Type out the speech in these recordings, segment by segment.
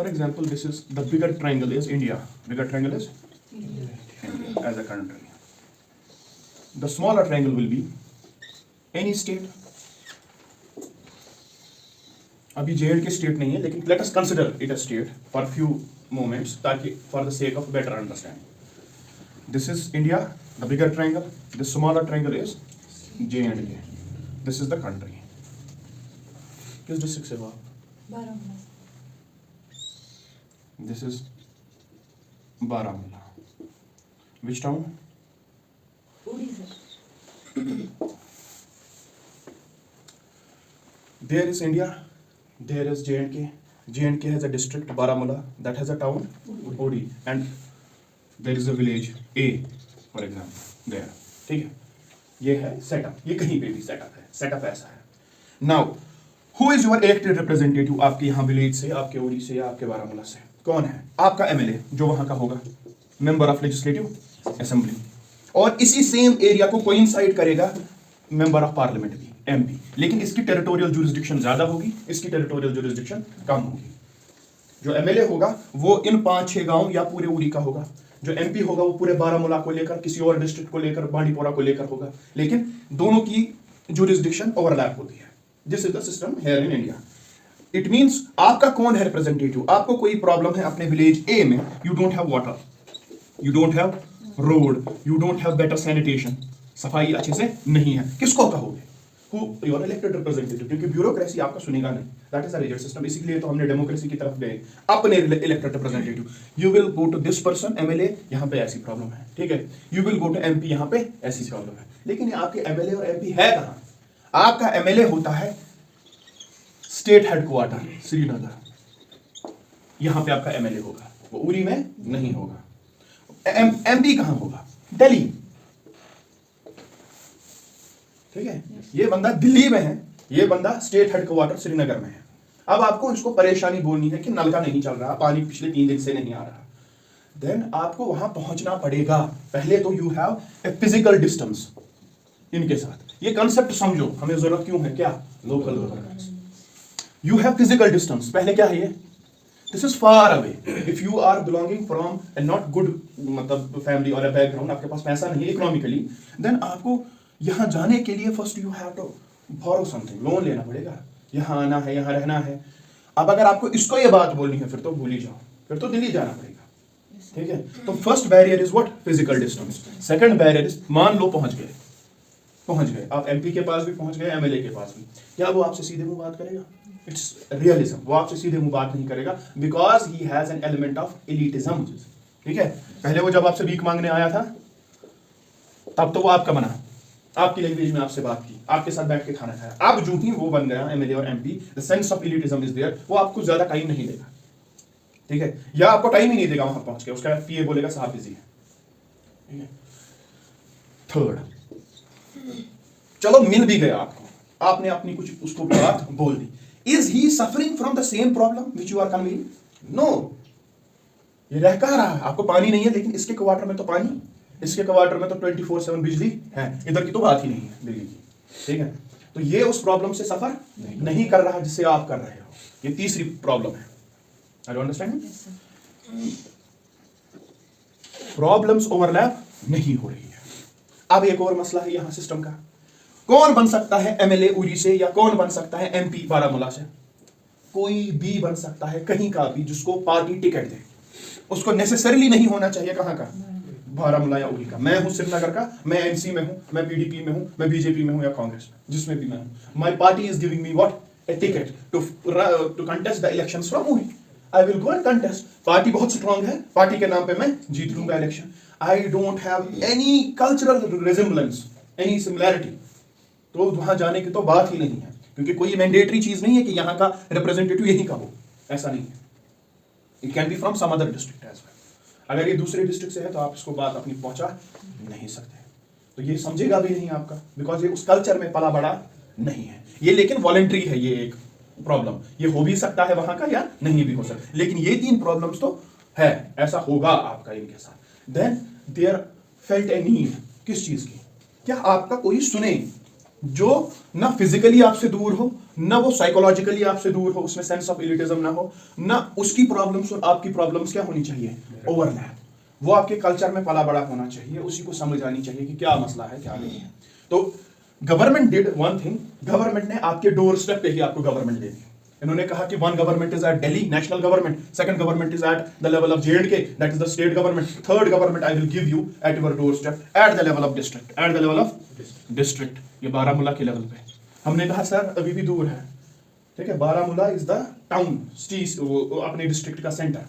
For example, this is the bigger triangle is India. Bigger triangle is India as a country. The smaller triangle will be any state. अभी J&K state नहीं है, लेकिन let us consider it a state for few moments, ताकि for the sake of better understanding. This is India, the bigger triangle. The smaller triangle is J&K. This is the country. किस district से हो आप? Baramulla. This is Baramulla. Which town? उड़ी sir. There is India. There is J&K. J&K has a district Baramulla that has a town Uri, and there is a village A, for example. There. ठीक है? ये है setup. ये कहीं पे भी setup है. Setup ऐसा है. Now, who is your elected representative? आपके यहाँ विलेज से, आपके उड़ी से या आपके बारामूला से कौन है? आपका एमएलए जो वहां का होगा, मेंबर ऑफ लेजिस्लेटिव असेंबली, और इसी सेम एरिया को कोइंसाइड करेगा मेंबर ऑफ पार्लियामेंट भी, एमपी, लेकिन इसकी टेरिटोरियल जुरिस्डिक्शन ज्यादा होगी, इसकी टेरिटोरियल जुरिस्डिक्शन कम होगी। जो एमएलए होगा वो इन 5-6 गांव या पूरे उड़ी का होगा, जो एमपी होगा वो पूरे बारामूला को लेकर, किसी और डिस्ट्रिक्ट को लेकर, बांडीपोरा को लेकर होगा, लेकिन दोनों की जुरिस्डिक्शन ओवरलैप होती है। This is the system here in India. It means आपका कौन है रिप्रेजेंटेटिव? आपको कोई प्रॉब्लम है अपने विलेज ए में, you don't have water, you don't have road, you don't have better sanitation, सफाई अच्छे से नहीं है, किसको कहोगे? हु योर इलेक्टेड रिप्रेजेंटेटिव, क्योंकि ब्यूरोक्रेसी आपका सुनेगा नहीं, that is a rigid system. इसीलिए तो हमने डेमोक्रेसी की तरफ गए, अपने elected representative. You will go to this person MLA, यहाँ पे ऐसी प्रॉब्लम है, ठीक है, you will go to MP, यहाँ पे ऐसी प्रॉब्लम है, लेकिन आपके एमएलए और एमपी है कहाँ? आपका एमएलए होता है स्टेट हेडक्वार्टर श्रीनगर, यहां पे आपका एमएलए होगा, वो उरी में नहीं होगा। एमपी कहां होगा? दिल्ली, ठीक है, ये बंदा दिल्ली में है, ये बंदा स्टेट हेडक्वार्टर श्रीनगर में है। अब आपको इसको परेशानी बोलनी है कि नल का नहीं चल रहा, पानी पिछले 3 दिन से नहीं आ रहा, देन आपको वहां पहुंचना पड़ेगा। पहले तो you have a physical distance इनके साथ। ये कंसेप्ट समझो, हमें जरूरत क्यों है, क्या? Local governance. You have physical distance, पहले क्या है ये? This is far away. If you are belonging from a not good मतलब फैमिली और ए बैकग्राउंड, आपके पास पैसा नहीं है इकोनॉमिकली, देन आपको यहां जाने के लिए first you have to borrow something, loan लेना पड़ेगा, यहां आना है, यहां रहना है। अब अगर आपको इसको ये बात बोलनी है, फिर तो भूल ही जाओ, फिर तो दिल्ली जाना पड़ेगा, ठीक है। तो first barrier is what? Physical distance. Second barrier is, मान लो पहुंच गए आप, एमपी के पास भी पहुंच गए, एमएलए के पास भी, क्या वो आपसे सीधे मुंह बात करेगा? इट्स रियलिज्म, वो आपसे सीधे मुंह बात नहीं करेगा, because he has an element of elitism, ठीक है। पहले वो जब आपसे भीख मांगने आया था, तब तो वो आपका बना, आपकी लैंग्वेज में आपसे बात की, आपके साथ बैठ के खाना खाया। अब जो ही वो बन गया एमएलए और MP, the sense of elitism is there, वो आपको ज्यादा टाइम नहीं देगा, ठीक है, या आपको टाइम ही नहीं देगा वहां पहुंच के, उसका पीए बोलेगा साहब बिजी है, ठीक है। थर्ड, चलो मिल भी गया आपको, आपने अपनी कुछ उसको बात बोल दी, is he suffering from the same problem which you are conveying? No, ये रह कहाँ रहा है? आपको पानी नहीं है, लेकिन इसके क्वार्टर में तो पानी, इसके क्वार्टर में तो 24/7 बिजली है, इधर की तो बात ही नहीं है दिल्ली की, ठीक है। तो ये उस प्रॉब्लम से सफर नहीं कर रहा जिससे आप कर रहे हो, ये तीसरी प्रॉब्लम है। I don't understand? Problems overlap नहीं हो रही है। अब एक और मसला है यहां सिस्टम का, कौन बन सकता है एमएलए उरी से, या कौन बन सकता है एमपी बारामूला से? कोई भी बन सकता है, कहीं का भी, जिसको पार्टी टिकट दे। उसको नेसेसरीली नहीं होना चाहिए कहां का, बारामूला या उरी का। मैं हूं श्रीनगर का, मैं एनसी में हूं, मैं पीडीपी में हूं, मैं बीजेपी में हूं या कांग्रेस में, जिसमें भी मैं हूं, my party is giving me what? A ticket to contest the elections from Uri. I will go and contest. Party बहुत स्ट्रांग है, पार्टी के नाम पे मैं जीत लूंगा election. I don't have any cultural resemblance, any similarity, तो वहां जाने की तो बात ही नहीं है, क्योंकि कोई मैंडेटरी चीज नहीं है कि यहाँ का रिप्रेजेंटेटिव यही का हो, ऐसा नहीं है। It can be from some other district as well. अगर ये दूसरे डिस्ट्रिक्ट से है तो आप इसको बात अपनी पहुंचा नहीं सकते, तो ये समझेगा भी नहीं आपका, बिकॉज ये उस कल्चर में पला बड़ा नहीं है ये। लेकिन वॉलंटरी है ये एक प्रॉब्लम, ये हो भी सकता है वहां का या नहीं भी हो सकता, लेकिन ये 3 प्रॉब्लम्स तो है, ऐसा होगा आपका इनके साथ। Then there felt a need, किस चीज की? क्या आपका कोई सुने जो ना फिजिकली आपसे दूर हो, ना वो साइकोलॉजिकली आपसे दूर हो, उसमें सेंस ऑफ एलिटिज्म ना हो, ना उसकी प्रॉब्लम्स और आपकी प्रॉब्लम्स क्या होनी चाहिए, ओवरलैप। वो आपके कल्चर में पला बड़ा होना चाहिए, उसी को समझ आनी चाहिए कि क्या मसला है क्या नहीं है। तो government did one thing, government ने आपके डोर स्टेप पे ही आपको गवर्नमेंट दे दी। इन्होंने कहा कि one government is at Delhi, national government, second government is at the level of J&K, that is the state government, third government I will give you at your door step at the level of district, at the level of district. ये बारामूला के level पे। हमने कहा sir अभी भी दूर है, ठीक है, बारामूला इज द टाउन, अपने डिस्ट्रिक्ट का सेंटर,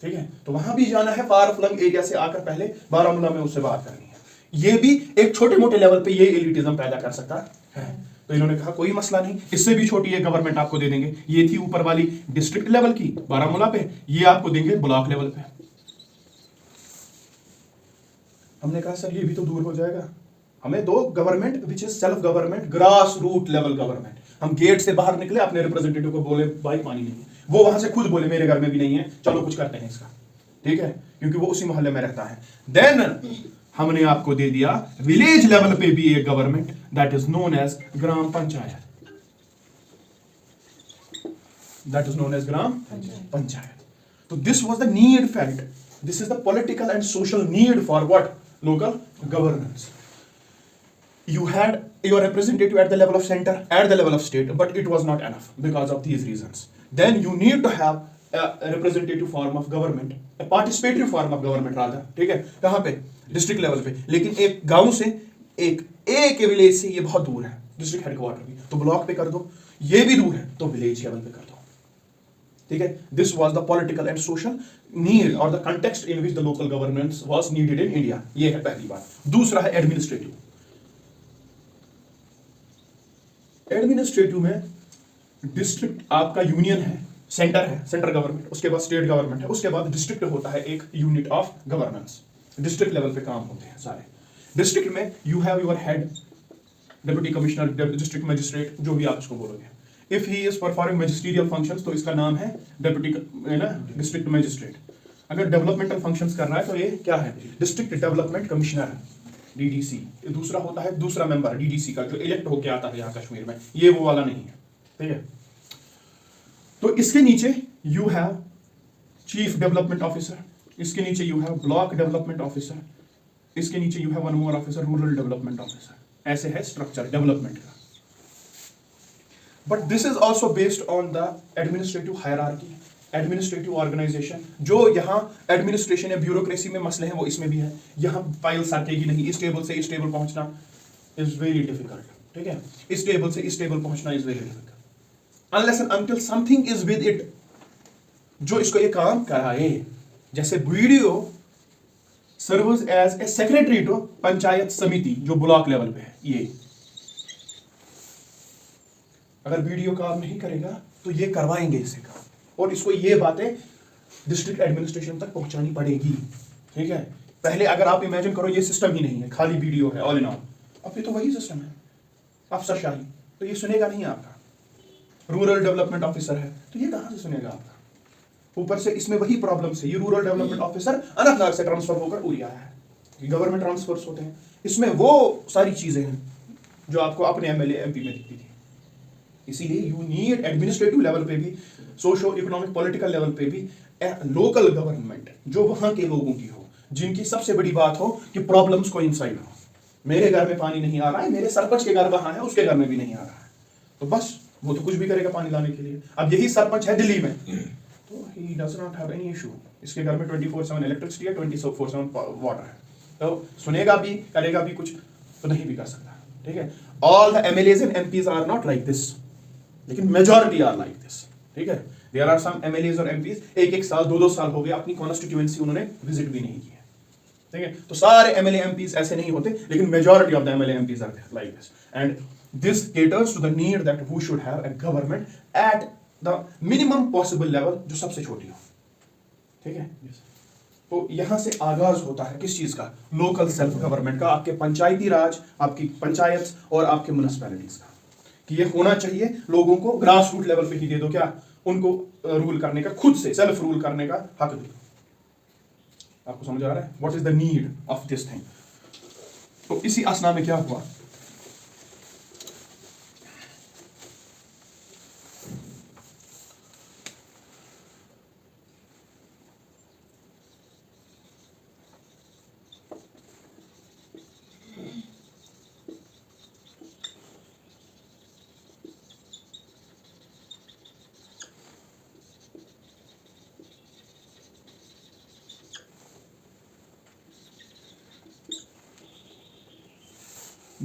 ठीक है, तो वहां भी जाना है, फार फ्लंग एरिया से आकर पहले बारामूला में उससे बात करनी है। ये भी एक छोटे मोटे लेवल पे ये एलिटिज्म पैदा कर सकता है। तो इन्होंने कहा कोई मसला नहीं, इससे भी छोटी एक गवर्नमेंट आपको दे देंगे। ये थी ऊपर वाली डिस्ट्रिक्ट लेवल की बारामूला पे, ये आपको देंगे ब्लॉक लेवल पे। हमने कहा सर ये भी तो दूर हो जाएगा, हमें दो government which is self government, grass root level government. हम गेट से बाहर निकले, अपने रिप्रेजेंटेटिव को बोले भाई पानी नहीं है, वो वहां से खुद बोले मेरे घर में भी नहीं है, चलो कुछ करते हैं इसका, ठीक है, क्योंकि वो उसी मोहल्ले में रहता है। देन हमने आपको दे दिया विलेज लेवल पे भी एक government, that is known as gram panchayat, that is known as gram panchayat. तो this was the need felt, this is the political and social need for what, local governance. You had your representative at the level of center, at the level of state, but it was not enough because of these reasons. Then you need to have a representative form of government, a participatory form of government rather, ठीक है, कहाँ पे, district level पे। लेकिन एक गांव से, एक विलेज से ये बहुत दूर है, डिस्ट्रिक्ट हेडक्वार्टर भी, तो ब्लॉक पे कर दो। ये भी दूर है तो विलेज लेवल पे कर दो, ठीक है। This was the political and social need और the context in which the local governance was needed in India. ये है पहली बात। दूसरा है एडमिनिस्ट्रेटिव। एडमिनिस्ट्रेटिव में डिस्ट्रिक्ट आपका यूनियन है, सेंटर है, सेंट्रल गवर्नमेंट, उसके बाद स्टेट गवर्नमेंट है, उसके बाद डिस्ट्रिक्ट होता है एक unit of governance. District level पे काम होते हैं सारे। डिस्ट्रिक्ट में you have your head, deputy commissioner, district magistrate, जो भी आप उसको बोलोगे। If he is performing magisterial functions तो इसका नाम है डिप्टी, है ना, डिस्ट्रिक्ट मजिस्ट्रेट। अगर डेवलपमेंटल फंक्शंस कर रहा है तो ये क्या है, डिस्ट्रिक्ट डेवलपमेंट कमिश्नर, DDC। दूसरा होता है दूसरा मेंबर DDC का, जो इलेक्ट होके आता है यहाँ कश्मीर में, ये वो वाला नहीं है, ठीक है। तो इसके नीचे you have chief development officer, इसके नीचे you have block development officer, इसके नीचे you have one more officer, rural development officer. ऐसे है स्ट्रक्चर डेवलपमेंट का। But this is also based on the administrative hierarchy, administrative organisation. जो यहाँ administration या ब्यूरोक्रेसी में मसले हैं वो इसमें भी है। यहाँ फाइल सरकेगी नहीं, इस टेबल से इस टेबल पहुंचना इज वेरी डिफिकल्ट, ठीक है, इस टेबल से इस टेबल पहुंचना is very difficult unless and until something is with it, जो इसको ये काम कराए। जैसे video serves as a secretary to panchayat samiti जो ब्लॉक लेवल पे है। ये अगर वीडियो काम नहीं करेगा तो ये करवाएंगे इससे काम, और इसको ये बातें डिस्ट्रिक्ट एडमिनिस्ट्रेशन तक पहुंचानी पड़ेगी, ठीक है। पहले अगर आप इमेजिन करो ये सिस्टम ही नहीं है, खाली वीडियो है ऑल इन ऑल, अब ये तो वही सिस्टम है अफसरशाही, तो ये सुनेगा नहीं आपका। रूरल डेवलपमेंट ऑफिसर है तो ये कहां से सुनेगा आपका। ऊपर से इसमें वही प्रॉब्लम से, ये रूरल डेवलपमेंट ऑफिसर अनंतनाग से ट्रांसफर होकर उड़ी आया है, गवर्नमेंट ट्रांसफर्स होते हैं, इसमें वो सारी चीजें हैं जो आपको अपने MLA MP में दिखती थी। इसीलिए यू नीड एडमिनिस्ट्रेटिव लेवल पे भी, सोशो इकोनॉमिक पॉलिटिकल लेवल पे भी लोकल गवर्नमेंट जो वहां के लोगों की हो, जिनकी सबसे बड़ी बात हो कि प्रॉब्लम्स को इंसाइड हो। मेरे घर में पानी नहीं आ रहा है, मेरे सरपंच के घर वहां है, उसके घर में भी नहीं आ रहा है, तो बस वो तो कुछ भी करेगा पानी लाने के लिए। अब यही सरपंच है दिल्ली में, तो he does not have any issue, इसके घर में 24/7 इलेक्ट्रिसिटी है, 24/7 वाटर है, तो सुनेगा भी करेगा भी कुछ, तो नहीं भी कर सकता, ठीक है। All the MLAs and MPs are not like this, लेकिन मेजॉरिटी आर लाइक दिस, ठीक है। देयर आर सम MLAs और MPs एक साल 2 साल हो गए अपनी कॉन्स्टिट्यूएंसी उन्होंने विजिट भी नहीं किया, ठीक है। तो सारे MLA MPs ऐसे नहीं होते, लेकिन majority of the MLA MPs are like this, and this caters to the need that we should have a government at the minimum possible level, जो सबसे छोटी हो, ठीक है। तो यहां से आगाज होता है किस चीज का, लोकल सेल्फ गवर्नमेंट का, आपके पंचायती राज, आपकी पंचायत और आपके म्युनिसिपैलिटीज का, कि ये होना चाहिए लोगों को ग्रास रूट लेवल पे ही दे दो, क्या उनको रूल करने का, खुद से सेल्फ रूल करने का हक दे दो। आपको समझ आ रहा है what is the need of this thing. तो इसी असना में क्या हुआ,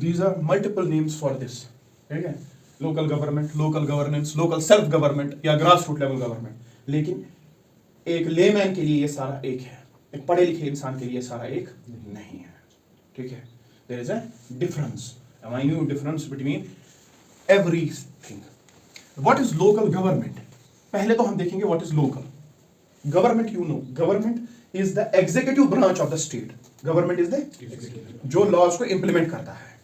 These are multiple names for this. ठीक है, local government, local governance, local self government या ग्रास रूट लेवल गवर्नमेंट. लेकिन एक लेमैन के लिए ये सारा एक है, एक पढ़े लिखे इंसान के लिए सारा एक नहीं है. ठीक है, there is a difference, a minute difference between everything. What is local government? पहले तो हम देखेंगे what is local government. You know, government is the executive branch of the state. Government is the जो लॉज को implement करता है.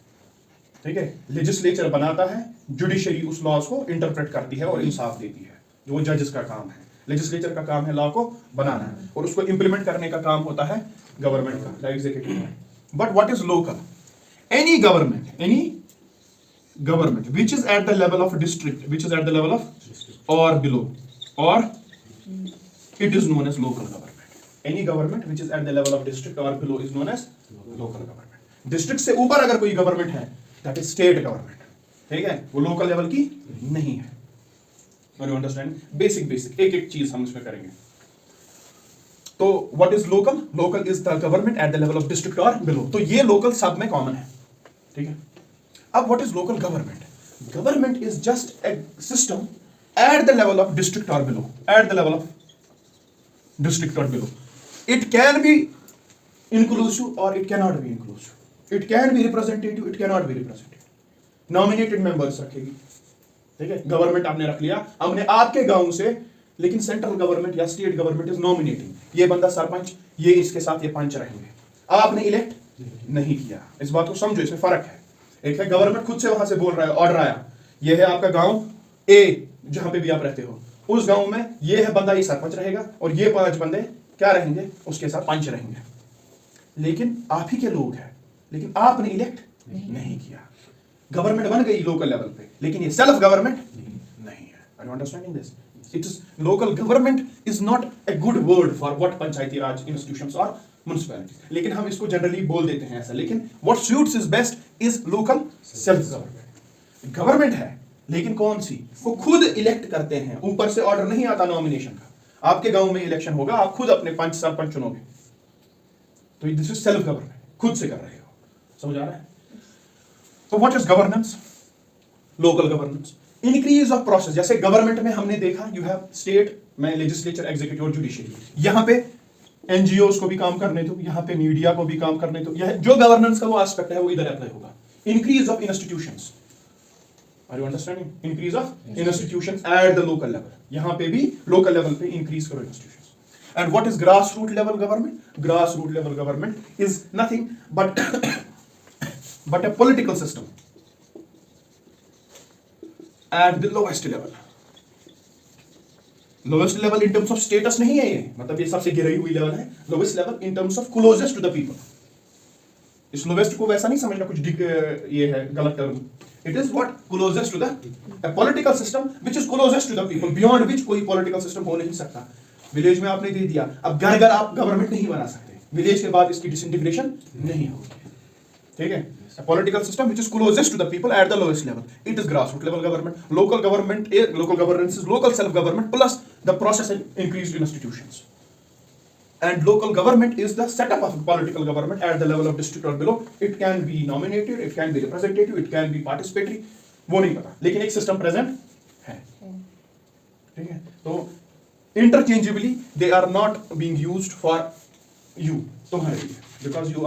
ठीक है, लेजिस्लेचर बनाता है, जुडिशरी उस लॉज को इंटरप्रेट करती है और इंसाफ देती है, जो जजेस का काम है. लेजिस्लेचर का काम है लॉ को बनाना है और उसको इंप्लीमेंट करने का काम होता है गवर्नमेंट का, executive. But what is local? Any government which is at the level of district, which is at the level of or below, or it is known as local government. Any government which is at the level of district or below is known as local government. district से ऊपर अगर कोई government है, that is state government. ठीक है, वो local level की नहीं है. You understand? बेसिक एक एक चीज हम इसमें करेंगे. तो what is local? Local is the government at the level of district और बिलो. तो ये लोकल सब में कॉमन है. ठीक है, अब what is local government? Government is just a system at the level of district और below. At the level of district और below. It can be inclusive और it cannot be inclusive. It can be representative, it cannot be representative. Nominated members रखेगी. ठीक है, government आपने रख लिया, हमने आपके गांव से, लेकिन सेंट्रल गवर्नमेंट या स्टेट गवर्नमेंट इज नॉमिनेटिंग. ये बंदा सरपंच, ये इसके साथ ये पंच रहेंगे. आपने इलेक्ट नहीं किया. इस बात को समझो, इसमें फर्क है. एक है गवर्नमेंट खुद से वहां से बोल रहा है, ऑर्डर आया, ये है आपका गांव ए, जहां पे भी आप रहते हो, उस गांव में ये है बंदा, ये सरपंच रहेगा और ये 5 बंदे क्या रहेंगे, उसके साथ पंच रहेंगे. लेकिन आप ही के लोग हैं, लेकिन आपने इलेक्ट नहीं किया. गवर्नमेंट बन गई लोकल लेवल पे, लेकिन ये सेल्फ गवर्नमेंट नहीं है. Are you understanding this? It is local government is not a good word for what panchayati raj institutions और म्युनिसिपैलिटी. लेकिन हम इसको जनरली बोल देते हैं ऐसा. लेकिन what suits is best is local self government. Government है, लेकिन कौन सी? वो खुद इलेक्ट करते हैं, ऊपर से ऑर्डर नहीं आता नॉमिनेशन का. आपके गांव में इलेक्शन होगा, आप खुद अपने पंच सरपंच चुनोगे. तो दिस इज सेल्फ गवर्नमेंट, खुद से कर रहे हो. समझ आ रहा है? तो what is governance? Local governance, increase of process. जैसे गवर्नमेंट में हमने देखा, यू हैव स्टेट में लेजिस्लेचर, एग्जीक्यूटिव और जुडिशरी. यहां पे एनजीओस को भी काम करने दो, यहां पे मीडिया को भी काम करने दो. यह जो गवर्नेंस का वो एस्पेक्ट है वो इधर अप्लाई होगा. Increase of institutions. Are you understanding? Increase of institutions at the local level. यहां पे भी लोकल लेवल पे इंक्रीज करो institutions. And what is grassroots level government? Grassroots level government is nothing but a political system at the lowest level. Lowest level in terms of status नहीं है ये, मतलब ये सबसे गिरी हुई लेवल है. Lowest level in terms of closest to the people. इस lowest को वैसा नहीं समझना कुछ ये है गलत term. It is what closest to the a political system which is closest to the people, beyond which कोई political system हो नहीं सकता. विलेज में आपने दे दिया, अब घर घर आप गवर्नमेंट नहीं बना सकते. विलेज के बाद इसकी डिसइंटीग्रेशन नहीं होगी. ठीक है, political system which is closest to the people at the lowest level. It is grassroot level government. Local governance is local self government plus the process and increased institutions. And local government is the setup of political government at the level of district और below. It can be nominated, it can be representative, it can be participatory. वो नहीं पता, लेकिन एक system present है. ठीक है, तो interchangeably they are not being used for you, तुम्हारे लिए, because you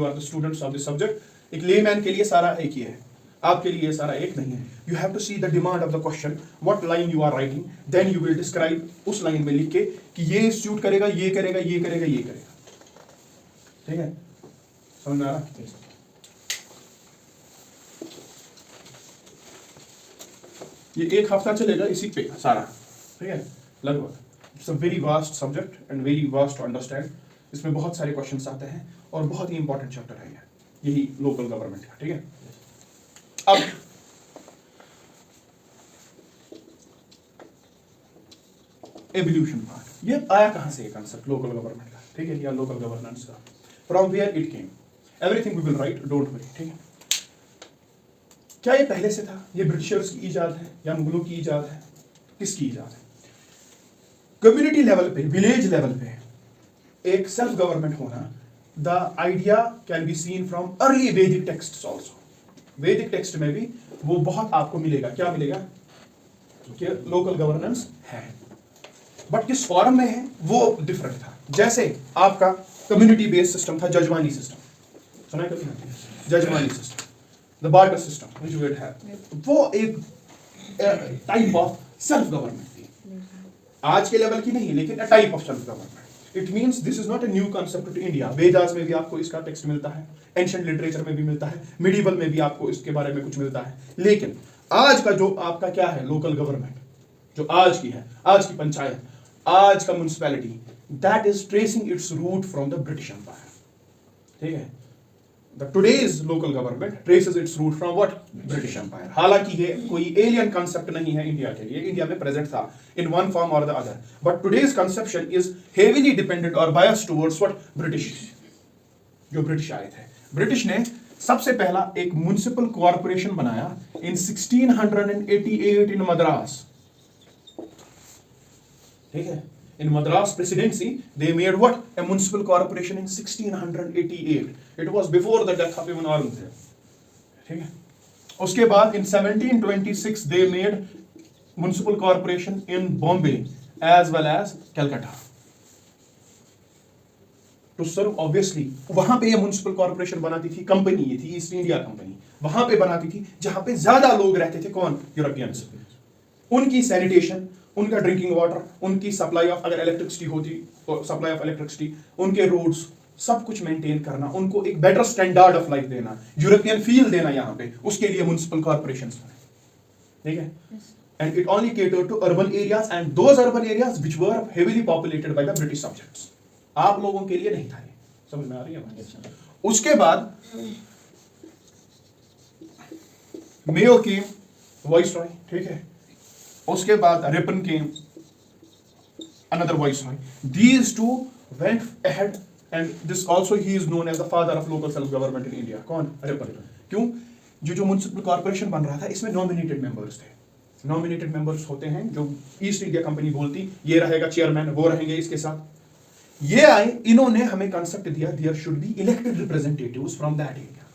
are the students of this subject. एक layman के लिए सारा एक ही है, आपके लिए सारा एक नहीं है. You have to see the demand of the question, what line you are writing, then you will describe उस लाइन में लिख के कि ये सूट करेगा, ये करेगा, ये करेगा, ये करेगा. ठीक है, समझ में आ रहा? ये एक हफ्ता चलेगा इसी पे सारा. ठीक है, लगभग. It's a very vast subject and very vast to understand. इसमें बहुत सारे क्वेश्चंस आते हैं और बहुत ही इंपॉर्टेंट चैप्टर है यही लोकल गवर्नमेंट का. ठीक है, अब एवोल्यूशन पार्ट. ये आया कहां से ये कंसेप्ट लोकल गवर्नमेंट का? ठीक है, या लोकल गवर्नेंस का. From where it came. Everything we will write, don't worry. ठीक है, क्या ये पहले से था? ये ब्रिटिशर्स की इजाद है या मुगलों की इजाद है? किसकी इजाद है? कम्युनिटी लेवल पे, विलेज लेवल पे एक सेल्फ गवर्नमेंट होना, the idea can be seen from early वैदिक टेक्स्ट्स आल्सो. वैदिक टेक्स्ट में भी वो बहुत आपको मिलेगा, क्या मिलेगा कि लोकल गवर्नेंस है, बट किस फॉर्म में है वो डिफरेंट था। जैसे आपका कम्युनिटी बेस्ड सिस्टम था, जजमानी सिस्टम, सुना है कभी ना? Jajmani system, the barter system which we have, वो एक टाइप ऑफ सेल्फ गवर्नमेंट थी, आज के लेवल की नहीं लेकिन a type of self government. It means this is not a new concept to India. Vedas में भी आपको इसका टेक्स्ट मिलता है, एंशिएंट लिटरेचर में भी मिलता है, मिडिवल में भी आपको इसके बारे में कुछ मिलता है। लेकिन आज का जो आपका क्या है लोकल गवर्नमेंट, जो आज की है, आज की पंचायत, आज का municipality, that is tracing its root from the British empire. ठीक है, the today's local government traces its root from what? British empire. हालांकि ये कोई एलियन कांसेप्ट नहीं है इंडिया के लिए, इंडिया में प्रेजेंट था इन वन फॉर्म और the other, but today's conception is heavily dependent और बायस्ड टुवर्ड्स व्हाट? ब्रिटिश। जो ब्रिटिश आए थे, ब्रिटिश ने सबसे पहला एक म्युनिसिपल कॉर्पोरेशन बनाया इन 1688 इन मद्रास। ठीक है, in Madras presidency they made what? A municipal corporation in 1688. It was before the death of Ibn Aurangzeb. ठीक है, उसके बाद in 1726 they made municipal corporation in Bombay as well as Calcutta to serve obviously। वहां पे ये municipal corporation बनाती थी, company ये थी ईस्ट इंडिया कंपनी, वहां पे बनाती थी जहां पे ज्यादा लोग रहते थे। कौन? यूरोपियंस। उनकी सैनिटेशन, उनका ड्रिंकिंग वाटर, उनकी सप्लाई ऑफ, अगर इलेक्ट्रिसिटी होती तो सप्लाई ऑफ इलेक्ट्रिसिटी, उनके रोड्स, सब कुछ मेंटेन करना, उनको एक बेटर स्टैंडर्ड ऑफ लाइफ देना, यूरोपियन फील देना यहाँ पे, उसके लिए म्युनिसिपल कॉर्पोरेशंस बने। ठीक है, and it only catered to urban areas and those urban areas which were heavily populated by the British subjects. आप लोगों के लिए नहीं था ये, समझ में आ रही है बात? उसके बाद मेयो के वाइसरॉय, ठीक है, उसके बाद रिपन के another viceroy. These two went ahead and this also he is known as the father of local self government in India. कौन? रिपन। क्यों? जो म्युनिसिपल कॉर्पोरेशन बन रहा था इसमें नॉमिनेटेड मेंबर्स थे। नॉमिनेटेड मेंबर्स होते हैं जो ईस्ट इंडिया कंपनी बोलती, ये रहेगा चेयरमैन, वो रहेंगे इसके साथ। ये आए, इन्होंने हमें कंसेप्ट दिया, there should be elected representatives from that area.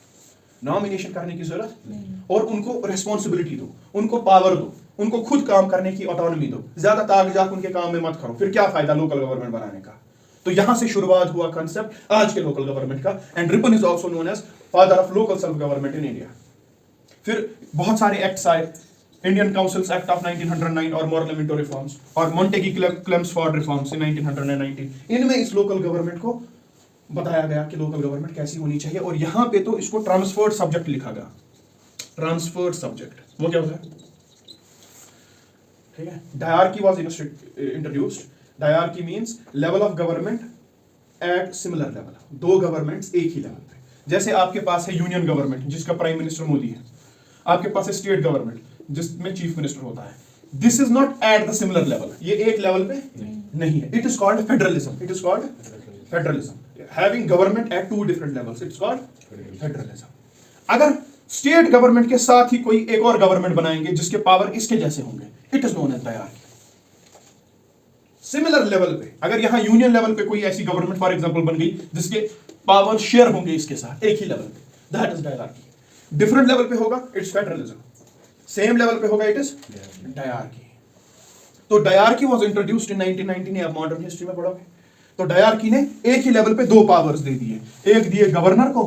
Nomination करने की जरूरत नहीं, और उनको रिस्पॉन्सिबिलिटी दो, उनको पावर दो, उनको खुद काम करने की ऑटोनॉमी दो, ज्यादा ताकजाक उनके काम में मत करो, फिर क्या फायदा लोकल गवर्नमेंट बनाने का। तो यहां से शुरुआत हुआ कंसेप्ट आज के लोकल गवर्नमेंट का, and Ripon is also known as father of local self government in India. फिर बहुत सारे एक्ट्स आए, इंडियन काउंसिल्स एक्ट ऑफ 1909 और मॉरल मिंटो रिफॉर्म्स और मॉन्टेगी क्लेम्सफोर्ड रिफॉर्म्स इन 1919। इनमें इस लोकल गवर्नमेंट को बताया गया कि लोकल गवर्नमेंट कैसी होनी चाहिए, और यहां पे तो इसको ट्रांसफर्ड सब्जेक्ट लिखा गया। ट्रांसफर्ड सब्जेक्ट वो क्या होता है? ठीक है, dyarchy was introduced. Dyarchy means level of government at similar level, दो गवर्नमेंट्स एक ही लेवल पे। जैसे आपके पास है यूनियन गवर्नमेंट जिसका प्राइम मिनिस्टर मोदी है, आपके पास है स्टेट गवर्नमेंट जिसमें चीफ मिनिस्टर होता है। This is not at the similar level, ये एक लेवल पे नहीं है। It is called federalism, it is called federalism. Having government at two different levels, it's called federalism. अगर स्टेट गवर्नमेंट के साथ ही कोई एक और गवर्नमेंट बनाएंगे जिसके पावर इसके जैसे होंगे, it is known as diarchy. Similar level पे, अगर यहां यूनियन लेवल पे कोई ऐसी गवर्नमेंट फॉर एग्जांपल बन गई जिसके पावर शेयर होंगे इसके साथ एक ही लेवल पे, that is dyarchy. Different level पे होगा, इट्स फेडरलिज्म। सेम लेवल पे होगा, इट इज डायरकी। तो डायरकी वाज इंट्रोड्यूस्ड इन 1919, आप मॉडर्न हिस्ट्री में पढ़ोगे। तो डायरकी ने एक ही लेवल पे दो पावर्स दे दिए, एक दिए गवर्नर को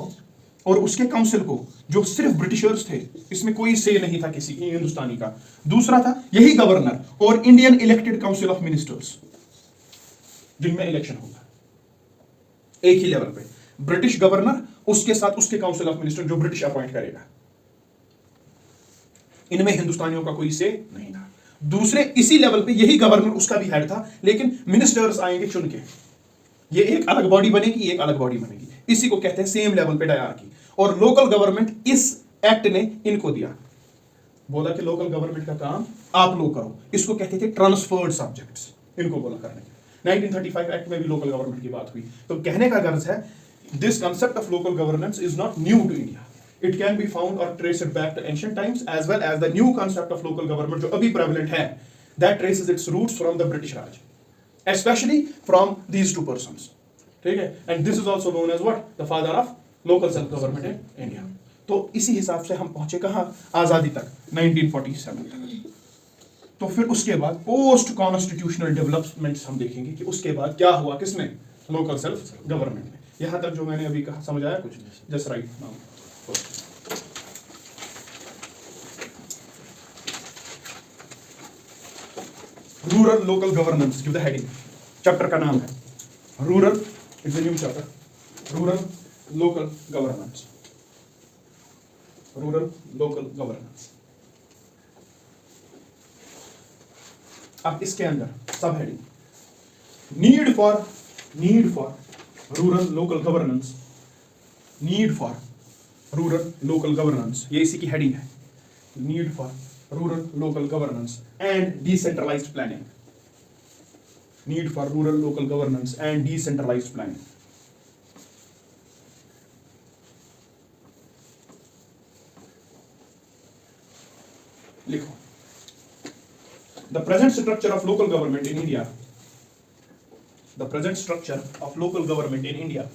और उसके काउंसिल को, जो सिर्फ ब्रिटिशर्स थे, इसमें कोई से नहीं था किसी हिंदुस्तानी का। दूसरा था यही गवर्नर और Indian elected council of ministers, जिनमें इलेक्शन होगा एक ही लेवल पे। ब्रिटिश गवर्नर, उसके साथ उसके काउंसिल ऑफ मिनिस्टर जो ब्रिटिश अपॉइंट करेगा। इनमें हिंदुस्तानियों का कोई से नहीं था। दूसरे इसी लेवल पे यही गवर्नर, उसका भी हेड था, लेकिन मिनिस्टर्स आएंगे चुन के, ये एक अलग बॉडी बनेगी, एक अलग बॉडी बनेगी। इसी को कहते हैं सेम लेवल पे डायरकी। और लोकल गवर्नमेंट इस एक्ट ने इनको दिया, बोला कि लोकल गवर्नमेंट का काम आप लोग करो। इसको कहते थे ट्रांसफर्ड सब्जेक्ट्स, इनको बोला करने के। 1935 एक्ट में भी लोकल गवर्नमेंट की बात हुई। तो कहने का गर्ज है, this concept of local governance is not new to India. It can be found or trace it back to ancient times, as well as the new concept of local government जो अभी prevalent है, that traces its roots from the British Raj, especially from these two persons. ठीक है, and this is also known as what? The father of local self government in India. तो इसी हिसाब से हम पहुंचे कहाँ, आजादी तक, 1947 तक। तो फिर उसके बाद पोस्ट कॉन्स्टिट्यूशनल डेवलपमेंट्स हम देखेंगे कि उसके बाद क्या हुआ, किसमें, लोकल सेल्फ गवर्नमेंट में। यहां तक जो मैंने अभी कहा समझ आया कुछ, just right now. Rural local governance, give the heading, chapter का नाम है rural, it's a new chapter, rural local governance, rural local governance. अब इसके अंदर sub heading, need for rural local governance, need for rural local governance, ये इसी की heading है, need for rural local governance and decentralised planning, need for rural local governance and decentralised planning. लिखो, the present structure of local government in India, the present structure of local government in India